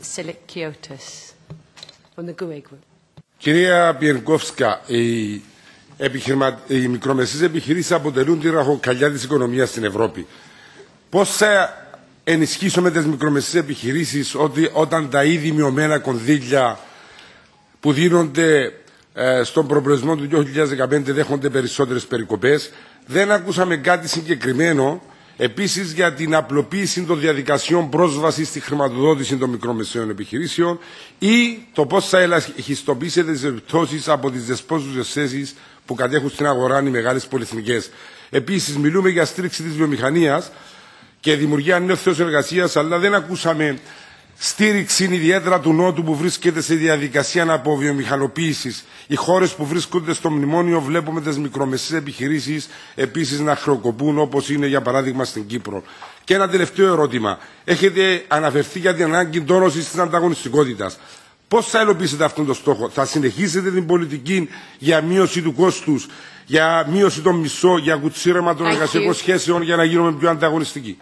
Silikiotis from the GUE Group. Κυρία Πιενκόφσκα, οι μικρομεσαίες επιχειρήσεις αποτελούν τη ραχοκαλιά της οικονομίας στην Ευρώπη. Πώς θα ενισχύσουμε τις μικρομεσαίες επιχειρήσεις όταν τα ήδη μειωμένα κονδύλια που δίνονται στον προπολογισμό του 2015 δέχονται περισσότερες περικοπές? Δεν ακούσαμε κάτι συγκεκριμένο επίσης για την απλοποίηση των διαδικασιών πρόσβασης στη χρηματοδότηση των μικρομεσαίων επιχειρήσεων ή το πώς θα ελαχιστοποιήσετε τις επιπτώσεις από τις δεσπόζουσες θέσεις που κατέχουν στην αγορά οι μεγάλες πολυεθνικές. Επίσης, μιλούμε για στήριξη της βιομηχανίας και δημιουργία νέων θέσεων εργασίας, αλλά δεν ακούσαμε στήριξη ιδιαίτερα του Νότου που βρίσκεται σε διαδικασία αναποβιομηχανοποίησης. Οι χώρες που βρίσκονται στο μνημόνιο βλέπουμε τις μικρομεσαίες επιχειρήσεις επίσης να χρεοκοπούν, όπως είναι για παράδειγμα στην Κύπρο. Και ένα τελευταίο ερώτημα. Έχετε αναφερθεί για την ανάγκη τόνωσης της ανταγωνιστικότητας. Πώς θα υλοποιήσετε αυτόν τον στόχο? Θα συνεχίσετε την πολιτική για μείωση του κόστους, για μείωση των μισθών, για κουτσίρεμα των εργασιακών σχέσεων για να γίνουμε πιο ανταγωνιστικοί?